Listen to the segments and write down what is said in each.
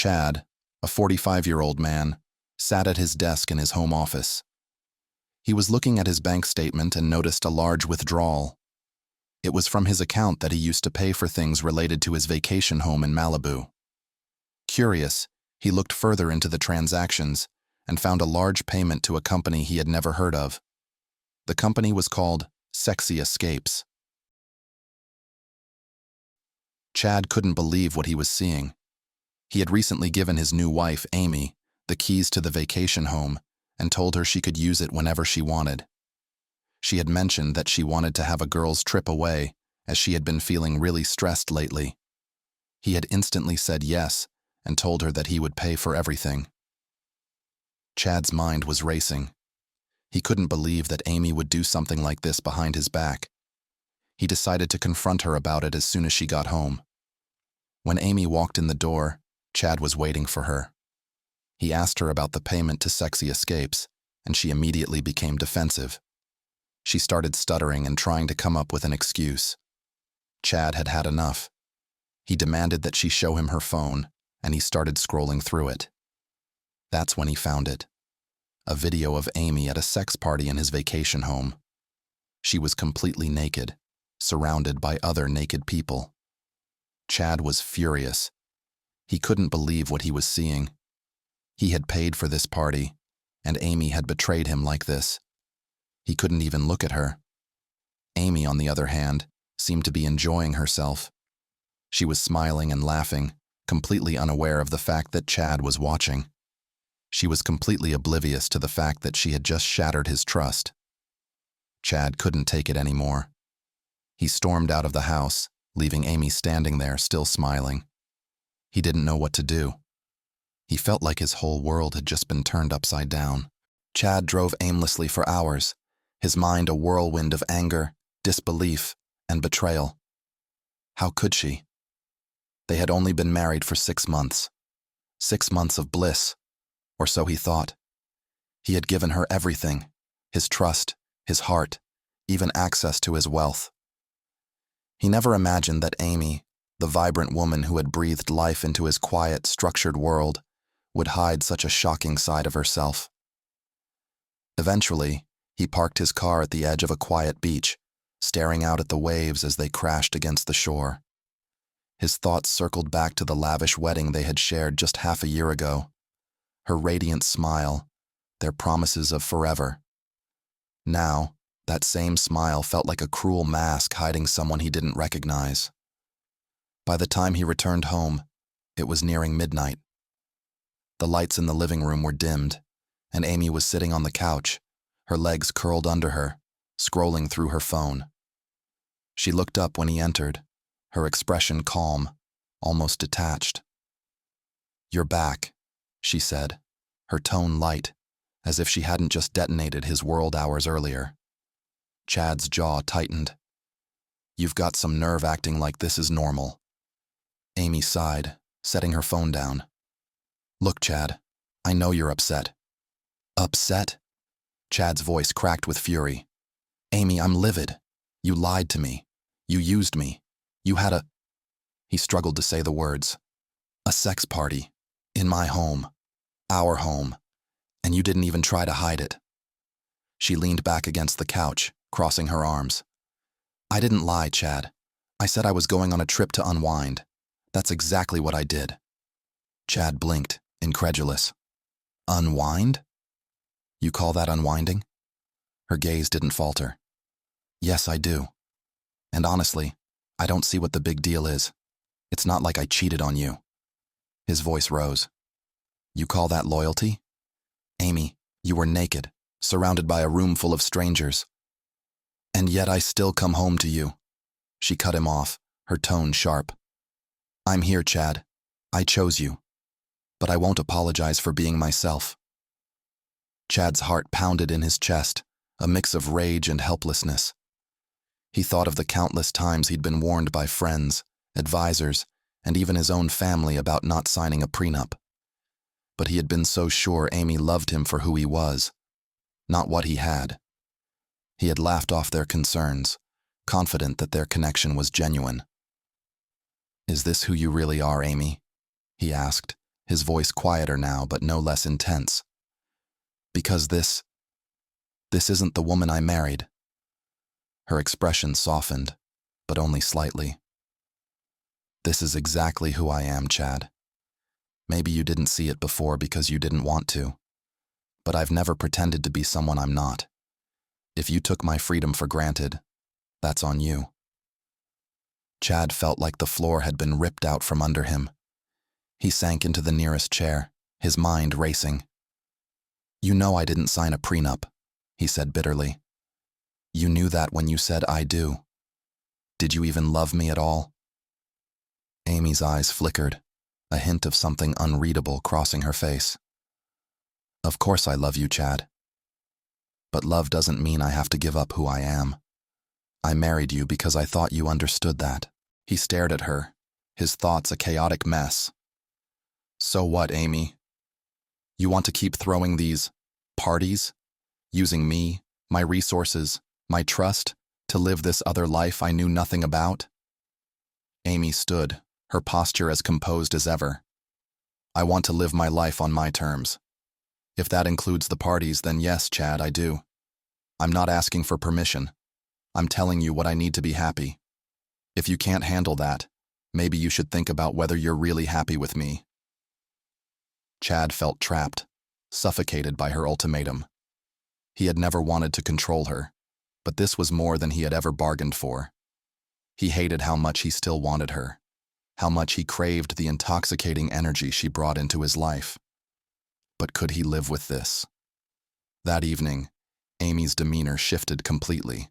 Chad, a 45-year-old man, sat at his desk in his home office. He was looking at his bank statement and noticed a large withdrawal. It was from his account that he used to pay for things related to his vacation home in Malibu. Curious, he looked further into the transactions and found a large payment to a company he had never heard of. The company was called Sexy Escapes. Chad couldn't believe what he was seeing. He had recently given his new wife, Amy, the keys to the vacation home and told her she could use it whenever she wanted. She had mentioned that she wanted to have a girls' trip away as she had been feeling really stressed lately. He had instantly said yes and told her that he would pay for everything. Chad's mind was racing. He couldn't believe that Amy would do something like this behind his back. He decided to confront her about it as soon as she got home. When Amy walked in the door, Chad was waiting for her. He asked her about the payment to Sexy Escapes, and she immediately became defensive. She started stuttering and trying to come up with an excuse. Chad had had enough. He demanded that she show him her phone, and he started scrolling through it. That's when he found it. A video of Amy at a sex party in his vacation home. She was completely naked, surrounded by other naked people. Chad was furious. He couldn't believe what he was seeing. He had paid for this party, and Amy had betrayed him like this. He couldn't even look at her. Amy, on the other hand, seemed to be enjoying herself. She was smiling and laughing, completely unaware of the fact that Chad was watching. She was completely oblivious to the fact that she had just shattered his trust. Chad couldn't take it anymore. He stormed out of the house, leaving Amy standing there, still smiling. He didn't know what to do. He felt like his whole world had just been turned upside down. Chad drove aimlessly for hours, his mind a whirlwind of anger, disbelief, and betrayal. How could she? They had only been married for 6 months. 6 months of bliss, or so he thought. He had given her everything, his trust, his heart, even access to his wealth. He never imagined that Amy, the vibrant woman who had breathed life into his quiet, structured world, would hide such a shocking side of herself. Eventually, he parked his car at the edge of a quiet beach, staring out at the waves as they crashed against the shore. His thoughts circled back to the lavish wedding they had shared just half a year ago. Her radiant smile, their promises of forever. Now, that same smile felt like a cruel mask hiding someone he didn't recognize. By the time he returned home, it was nearing midnight. The lights in the living room were dimmed, and Amy was sitting on the couch, her legs curled under her, scrolling through her phone. She looked up when he entered, her expression calm, almost detached. "You're back," she said, her tone light, as if she hadn't just detonated his world hours earlier. Chad's jaw tightened. "You've got some nerve acting like this is normal." Amy sighed, setting her phone down. "Look, Chad, I know you're upset." "Upset?" Chad's voice cracked with fury. "Amy, I'm livid. You lied to me. You used me. You had a—" He struggled to say the words. "A sex party. In my home. Our home. And you didn't even try to hide it." She leaned back against the couch, crossing her arms. "I didn't lie, Chad. I said I was going on a trip to unwind. That's exactly what I did." Chad blinked, incredulous. "Unwind? You call that unwinding?" Her gaze didn't falter. "Yes, I do. And honestly, I don't see what the big deal is. It's not like I cheated on you." His voice rose. "You call that loyalty? Amy, you were naked, surrounded by a room full of strangers. And yet I still come home to you." She cut him off, her tone sharp. "I'm here, Chad. I chose you. But I won't apologize for being myself." Chad's heart pounded in his chest, a mix of rage and helplessness. He thought of the countless times he'd been warned by friends, advisors, and even his own family about not signing a prenup. But he had been so sure Amy loved him for who he was, not what he had. He had laughed off their concerns, confident that their connection was genuine. "Is this who you really are, Amy?" he asked, his voice quieter now but no less intense. Because this isn't the woman I married. Her expression softened, but only slightly. This is exactly who I am, Chad. Maybe you didn't see it before because you didn't want to, but I've never pretended to be someone I'm not. If you took my freedom for granted, that's on you. Chad felt like the floor had been ripped out from under him. He sank into the nearest chair, his mind racing. You know I didn't sign a prenup, he said bitterly. You knew that when you said I do. Did you even love me at all? Amy's eyes flickered, a hint of something unreadable crossing her face. Of course I love you, Chad. But love doesn't mean I have to give up who I am. I married you because I thought you understood that. He stared at her, his thoughts a chaotic mess. So what, Amy? You want to keep throwing these parties? Using me, my resources, my trust, to live this other life I knew nothing about? Amy stood, her posture as composed as ever. I want to live my life on my terms. If that includes the parties, then yes, Chad, I do. I'm not asking for permission. I'm telling you what I need to be happy. If you can't handle that, maybe you should think about whether you're really happy with me. Chad felt trapped, suffocated by her ultimatum. He had never wanted to control her, but this was more than he had ever bargained for. He hated how much he still wanted her, how much he craved the intoxicating energy she brought into his life. But could he live with this? That evening, Amy's demeanor shifted completely.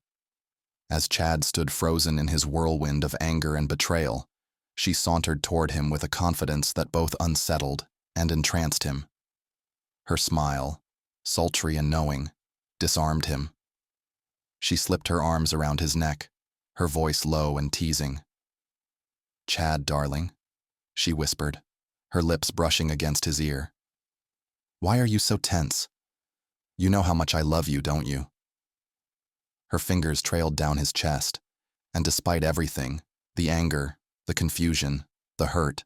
As Chad stood frozen in his whirlwind of anger and betrayal, she sauntered toward him with a confidence that both unsettled and entranced him. Her smile, sultry and knowing, disarmed him. She slipped her arms around his neck, her voice low and teasing. Chad, darling, she whispered, her lips brushing against his ear. Why are you so tense? You know how much I love you, don't you? Her fingers trailed down his chest, and despite everything, the anger, the confusion, the hurt,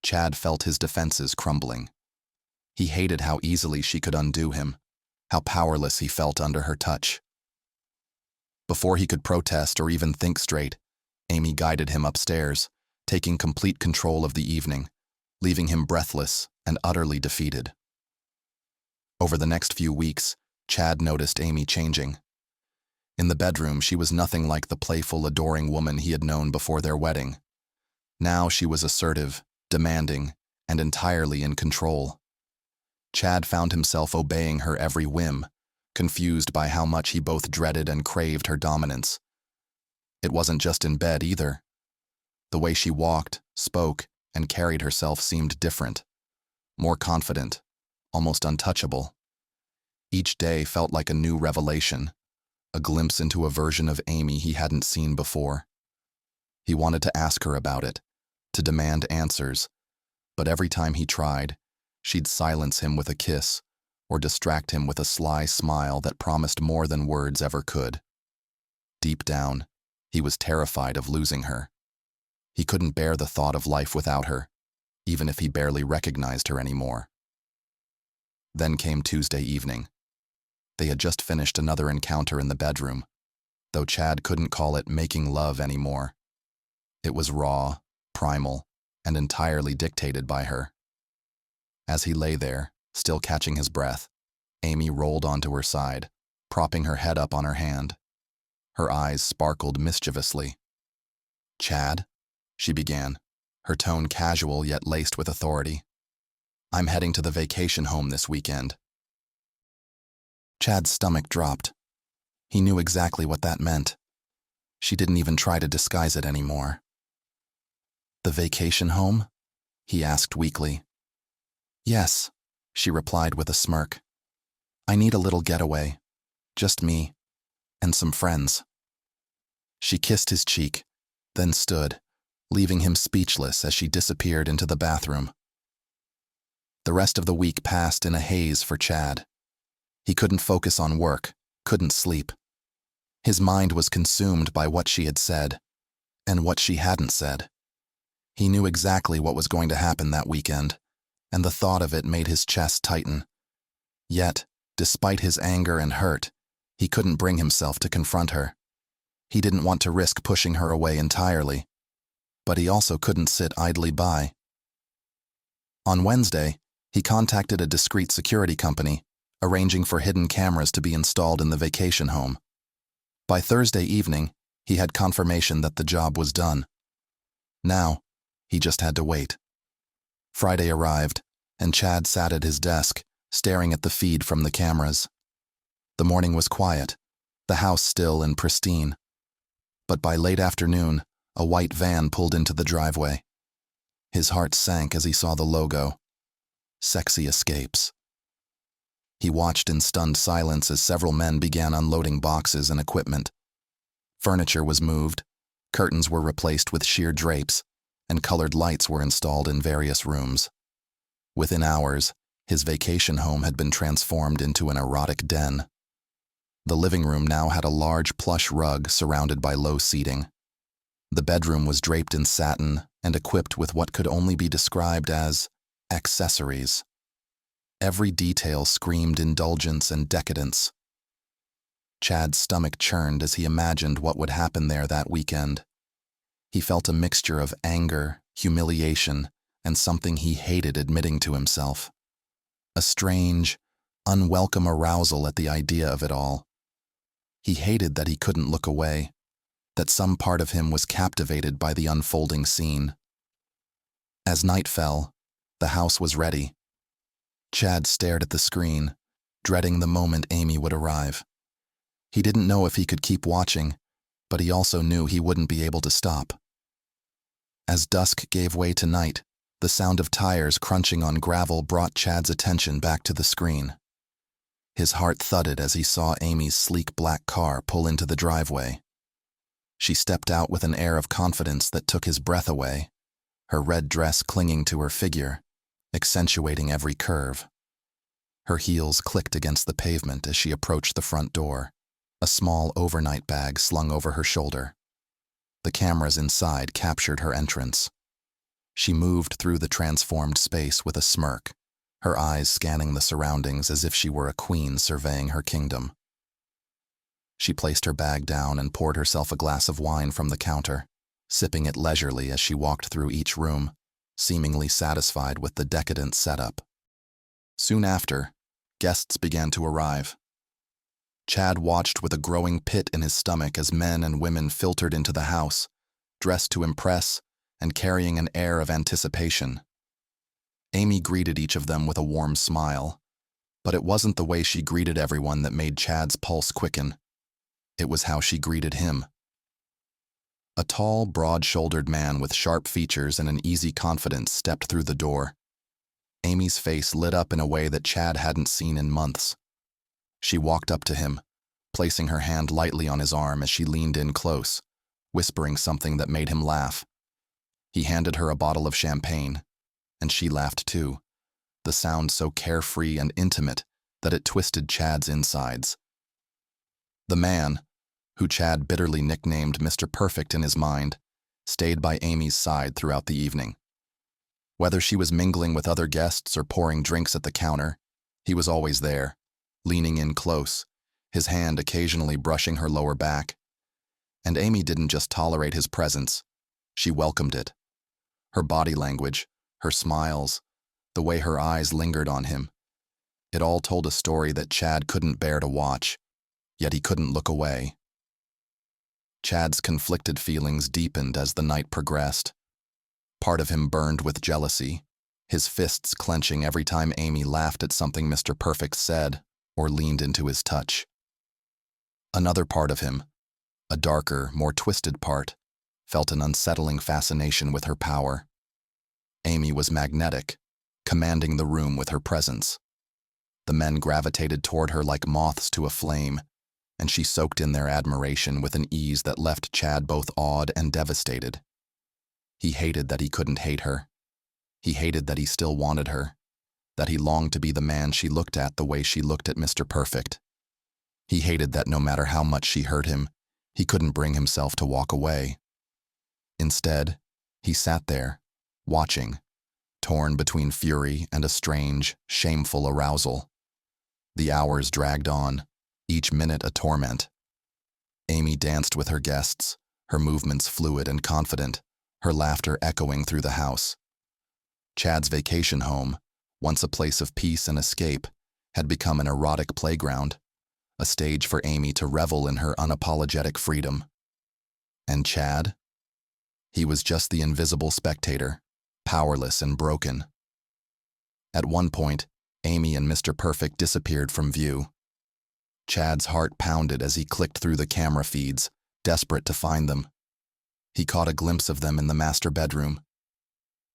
Chad felt his defenses crumbling. He hated how easily she could undo him, how powerless he felt under her touch. Before he could protest or even think straight, Amy guided him upstairs, taking complete control of the evening, leaving him breathless and utterly defeated. Over the next few weeks, Chad noticed Amy changing. In the bedroom, she was nothing like the playful, adoring woman he had known before their wedding. Now she was assertive, demanding, and entirely in control. Chad found himself obeying her every whim, confused by how much he both dreaded and craved her dominance. It wasn't just in bed either. The way she walked, spoke, and carried herself seemed different, more confident, almost untouchable. Each day felt like a new revelation, a glimpse into a version of Amy he hadn't seen before. He wanted to ask her about it, to demand answers, but every time he tried, she'd silence him with a kiss or distract him with a sly smile that promised more than words ever could. Deep down, he was terrified of losing her. He couldn't bear the thought of life without her, even if he barely recognized her anymore. Then came Tuesday evening. They had just finished another encounter in the bedroom, though Chad couldn't call it making love anymore. It was raw, primal, and entirely dictated by her. As he lay there, still catching his breath, Amy rolled onto her side, propping her head up on her hand. Her eyes sparkled mischievously. "Chad?" she began, her tone casual yet laced with authority. "I'm heading to the vacation home this weekend." Chad's stomach dropped. He knew exactly what that meant. She didn't even try to disguise it anymore. "The vacation home?" he asked weakly. "Yes," she replied with a smirk. "I need a little getaway. Just me. And some friends." She kissed his cheek, then stood, leaving him speechless as she disappeared into the bathroom. The rest of the week passed in a haze for Chad. He couldn't focus on work, couldn't sleep. His mind was consumed by what she had said, and what she hadn't said. He knew exactly what was going to happen that weekend, and the thought of it made his chest tighten. Yet, despite his anger and hurt, he couldn't bring himself to confront her. He didn't want to risk pushing her away entirely, but he also couldn't sit idly by. On Wednesday, he contacted a discreet security company, arranging for hidden cameras to be installed in the vacation home. By Thursday evening, he had confirmation that the job was done. Now, he just had to wait. Friday arrived, and Chad sat at his desk, staring at the feed from the cameras. The morning was quiet, the house still and pristine. But by late afternoon, a white van pulled into the driveway. His heart sank as he saw the logo. Sexy Escapes. He watched in stunned silence as several men began unloading boxes and equipment. Furniture was moved, curtains were replaced with sheer drapes, and colored lights were installed in various rooms. Within hours, his vacation home had been transformed into an erotic den. The living room now had a large plush rug surrounded by low seating. The bedroom was draped in satin and equipped with what could only be described as accessories. Every detail screamed indulgence and decadence. Chad's stomach churned as he imagined what would happen there that weekend. He felt a mixture of anger, humiliation, and something he hated admitting to himself. A strange, unwelcome arousal at the idea of it all. He hated that he couldn't look away, that some part of him was captivated by the unfolding scene. As night fell, the house was ready. Chad stared at the screen, dreading the moment Amy would arrive. He didn't know if he could keep watching, but he also knew he wouldn't be able to stop. As dusk gave way to night, the sound of tires crunching on gravel brought Chad's attention back to the screen. His heart thudded as he saw Amy's sleek black car pull into the driveway. She stepped out with an air of confidence that took his breath away, her red dress clinging to her figure, accentuating every curve. Her heels clicked against the pavement as she approached the front door, a small overnight bag slung over her shoulder. The cameras inside captured her entrance. She moved through the transformed space with a smirk, her eyes scanning the surroundings as if she were a queen surveying her kingdom. She placed her bag down and poured herself a glass of wine from the counter, sipping it leisurely as she walked through each room, seemingly satisfied with the decadent setup. Soon after, guests began to arrive. Chad watched with a growing pit in his stomach as men and women filtered into the house, dressed to impress and carrying an air of anticipation. Amy greeted each of them with a warm smile, but it wasn't the way she greeted everyone that made Chad's pulse quicken. It was how she greeted him. A tall, broad-shouldered man with sharp features and an easy confidence stepped through the door. Amy's face lit up in a way that Chad hadn't seen in months. She walked up to him, placing her hand lightly on his arm as she leaned in close, whispering something that made him laugh. He handed her a bottle of champagne, and she laughed too, the sound so carefree and intimate that it twisted Chad's insides. The man, who Chad bitterly nicknamed Mr. Perfect in his mind, stayed by Amy's side throughout the evening. Whether she was mingling with other guests or pouring drinks at the counter, he was always there, leaning in close, his hand occasionally brushing her lower back. And Amy didn't just tolerate his presence, she welcomed it. Her body language, her smiles, the way her eyes lingered on him. It all told a story that Chad couldn't bear to watch, yet he couldn't look away. Chad's conflicted feelings deepened as the night progressed. Part of him burned with jealousy, his fists clenching every time Amy laughed at something Mr. Perfect said or leaned into his touch. Another part of him, a darker, more twisted part, felt an unsettling fascination with her power. Amy was magnetic, commanding the room with her presence. The men gravitated toward her like moths to a flame, and she soaked in their admiration with an ease that left Chad both awed and devastated. He hated that he couldn't hate her. He hated that he still wanted her, that he longed to be the man she looked at the way she looked at Mr. Perfect. He hated that no matter how much she hurt him, he couldn't bring himself to walk away. Instead, he sat there, watching, torn between fury and a strange, shameful arousal. The hours dragged on, each minute a torment. Amy danced with her guests, her movements fluid and confident, her laughter echoing through the house. Chad's vacation home, once a place of peace and escape, had become an erotic playground, a stage for Amy to revel in her unapologetic freedom. And Chad? He was just the invisible spectator, powerless and broken. At one point, Amy and Mr. Perfect disappeared from view. Chad's heart pounded as he clicked through the camera feeds, desperate to find them. He caught a glimpse of them in the master bedroom.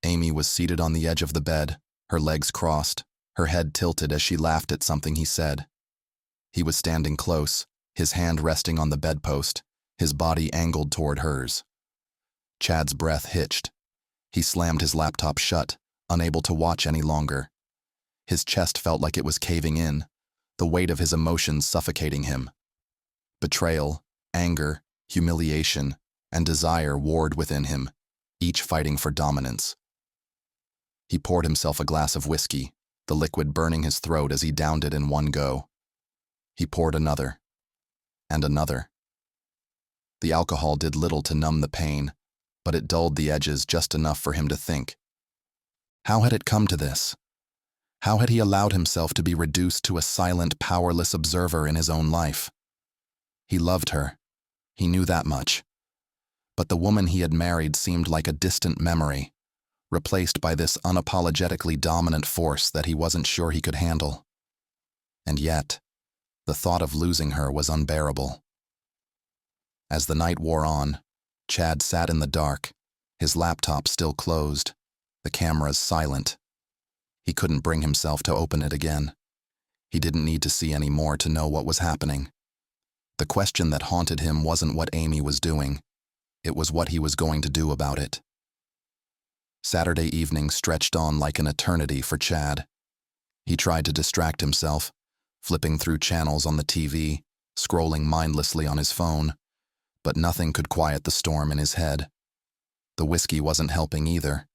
Amy was seated on the edge of the bed, her legs crossed, her head tilted as she laughed at something he said. He was standing close, his hand resting on the bedpost, his body angled toward hers. Chad's breath hitched. He slammed his laptop shut, unable to watch any longer. His chest felt like it was caving in, the weight of his emotions suffocating him. Betrayal, anger, humiliation, and desire warred within him, each fighting for dominance. He poured himself a glass of whiskey, the liquid burning his throat as he downed it in one go. He poured another, and another. The alcohol did little to numb the pain, but it dulled the edges just enough for him to think. How had it come to this? How had he allowed himself to be reduced to a silent, powerless observer in his own life? He loved her. He knew that much. But the woman he had married seemed like a distant memory, replaced by this unapologetically dominant force that he wasn't sure he could handle. And yet, the thought of losing her was unbearable. As the night wore on, Chad sat in the dark, his laptop still closed, the cameras silent. He couldn't bring himself to open it again. He didn't need to see any more to know what was happening. The question that haunted him wasn't what Amy was doing. It was what he was going to do about it. Saturday evening stretched on like an eternity for Chad. He tried to distract himself, flipping through channels on the TV, scrolling mindlessly on his phone, but nothing could quiet the storm in his head. The whiskey wasn't helping either.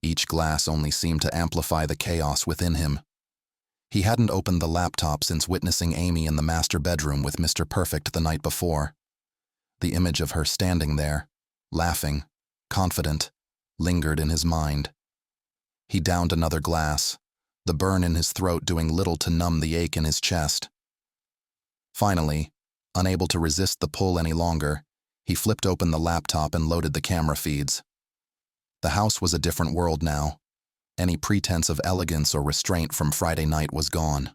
Each glass only seemed to amplify the chaos within him. He hadn't opened the laptop since witnessing Amy in the master bedroom with Mr. Perfect the night before. The image of her standing there, laughing, confident, lingered in his mind. He downed another glass, the burn in his throat doing little to numb the ache in his chest. Finally, unable to resist the pull any longer, he flipped open the laptop and loaded the camera feeds. The house was a different world now. Any pretense of elegance or restraint from Friday night was gone.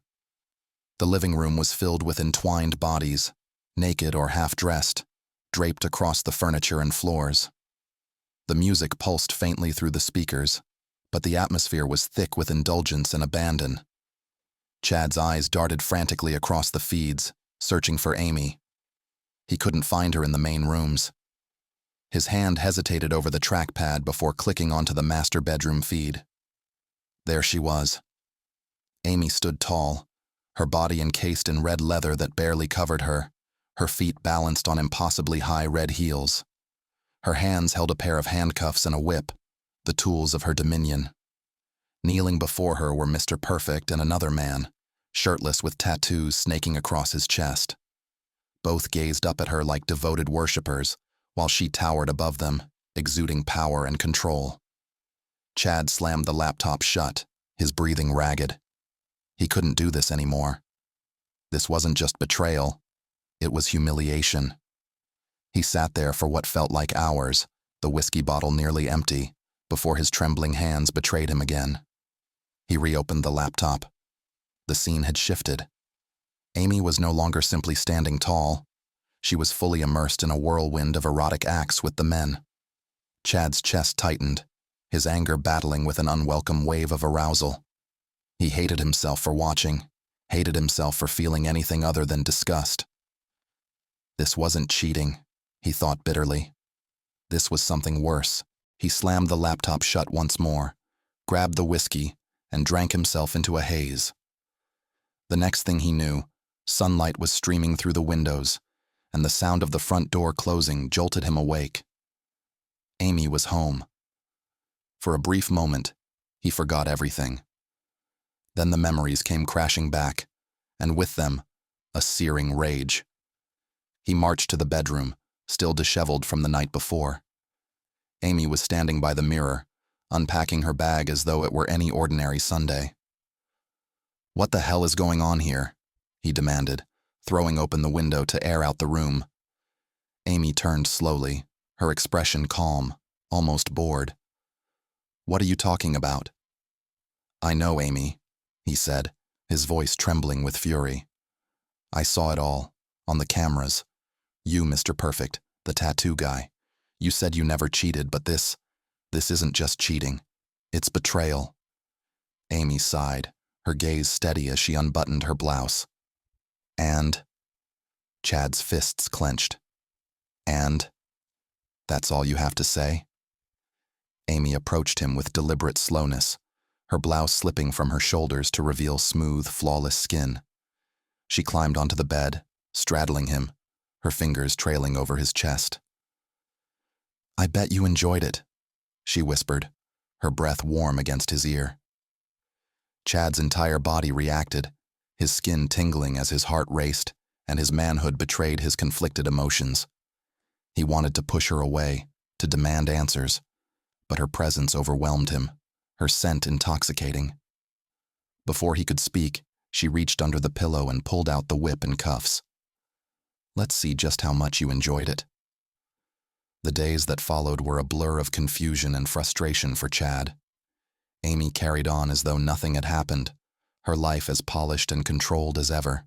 The living room was filled with entwined bodies, naked or half-dressed, draped across the furniture and floors. The music pulsed faintly through the speakers, but the atmosphere was thick with indulgence and abandon. Chad's eyes darted frantically across the feeds, searching for Amy. He couldn't find her in the main rooms. His hand hesitated over the trackpad before clicking onto the master bedroom feed. There she was. Amy stood tall, her body encased in red leather that barely covered her, her feet balanced on impossibly high red heels. Her hands held a pair of handcuffs and a whip, the tools of her dominion. Kneeling before her were Mr. Perfect and another man, shirtless with tattoos snaking across his chest. Both gazed up at her like devoted worshippers, while she towered above them, exuding power and control. Chad slammed the laptop shut, his breathing ragged. He couldn't do this anymore. This wasn't just betrayal, it was humiliation. He sat there for what felt like hours, the whiskey bottle nearly empty, before his trembling hands betrayed him again. He reopened the laptop. The scene had shifted. Amy was no longer simply standing tall. She was fully immersed in a whirlwind of erotic acts with the men. Chad's chest tightened, his anger battling with an unwelcome wave of arousal. He hated himself for watching, hated himself for feeling anything other than disgust. This wasn't cheating, he thought bitterly. This was something worse. He slammed the laptop shut once more, grabbed the whiskey, and drank himself into a haze. The next thing he knew, sunlight was streaming through the windows, and the sound of the front door closing jolted him awake. Amy was home. For a brief moment, He forgot everything. Then the memories came crashing back, and with them, a searing rage. He marched to the bedroom, still disheveled from the night before. Amy was standing by the mirror, unpacking her bag as though it were any ordinary Sunday. "What the hell is going on here?" he demanded, throwing open the window to air out the room. Amy turned slowly, her expression calm, almost bored. "What are you talking about?" "I know, Amy," he said, his voice trembling with fury. "I saw it all, on the cameras. You, Mr. Perfect, the tattoo guy. You said you never cheated, but this isn't just cheating. It's betrayal." Amy sighed, her gaze steady as she unbuttoned her blouse. "And?" Chad's fists clenched. "And? That's all you have to say?" Amy approached him with deliberate slowness, her blouse slipping from her shoulders to reveal smooth, flawless skin. She climbed onto the bed, straddling him, her fingers trailing over his chest. "I bet you enjoyed it," she whispered, her breath warm against his ear. Chad's entire body reacted, his skin tingling as his heart raced, and his manhood betrayed his conflicted emotions. He wanted to push her away, to demand answers, but her presence overwhelmed him, her scent intoxicating. Before he could speak, she reached under the pillow and pulled out the whip and cuffs. "Let's see just how much you enjoyed it." The days that followed were a blur of confusion and frustration for Chad. Amy carried on as though nothing had happened, her life as polished and controlled as ever.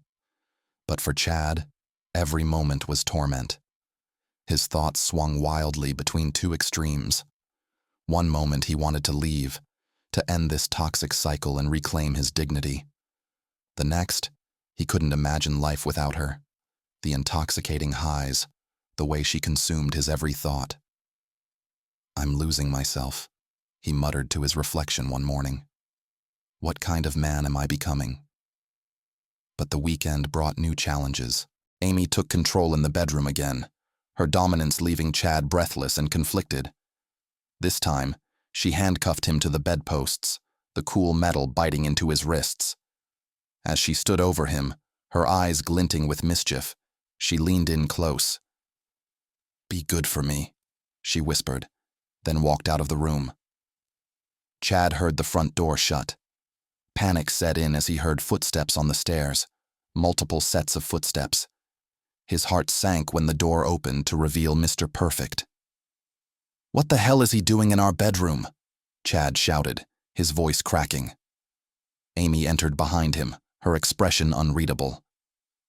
But for Chad, every moment was torment. His thoughts swung wildly between two extremes. One moment he wanted to leave, to end this toxic cycle and reclaim his dignity. The next, he couldn't imagine life without her. The intoxicating highs, the way she consumed his every thought. "I'm losing myself," he muttered to his reflection one morning. "What kind of man am I becoming?" But the weekend brought new challenges. Amy took control in the bedroom again, her dominance leaving Chad breathless and conflicted. This time, she handcuffed him to the bedposts, the cool metal biting into his wrists. As she stood over him, her eyes glinting with mischief, she leaned in close. "Be good for me," she whispered, then walked out of the room. Chad heard the front door shut. Panic set in as he heard footsteps on the stairs, multiple sets of footsteps. His heart sank when the door opened to reveal Mr. Perfect. "What the hell is he doing in our bedroom?" Chad shouted, his voice cracking. Amy entered behind him, her expression unreadable.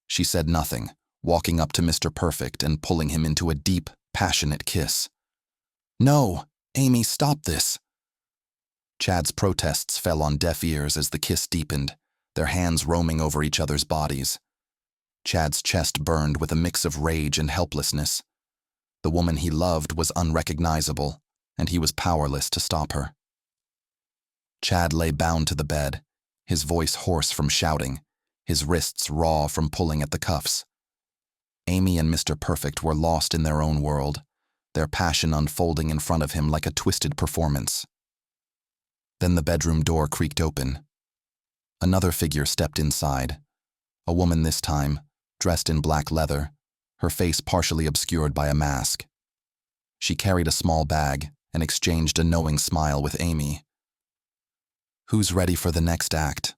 She said nothing, walking up to Mr. Perfect and pulling him into a deep, passionate kiss. "No, Amy, stop this." Chad's protests fell on deaf ears as the kiss deepened, their hands roaming over each other's bodies. Chad's chest burned with a mix of rage and helplessness. The woman he loved was unrecognizable, and he was powerless to stop her. Chad lay bound to the bed, his voice hoarse from shouting, his wrists raw from pulling at the cuffs. Amy and Mr. Perfect were lost in their own world, their passion unfolding in front of him like a twisted performance. Then the bedroom door creaked open. Another figure stepped inside, a woman this time, dressed in black leather, her face partially obscured by a mask. She carried a small bag and exchanged a knowing smile with Amy. "Who's ready for the next act?"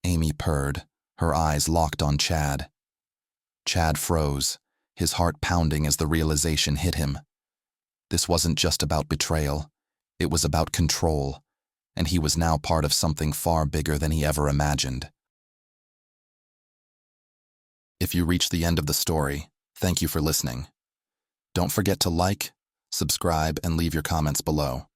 Amy purred, her eyes locked on Chad. Chad froze, his heart pounding as the realization hit him. This wasn't just about betrayal, it was about control, and he was now part of something far bigger than he ever imagined. If you reach the end of the story, thank you for listening. Don't forget to like, subscribe, and leave your comments below.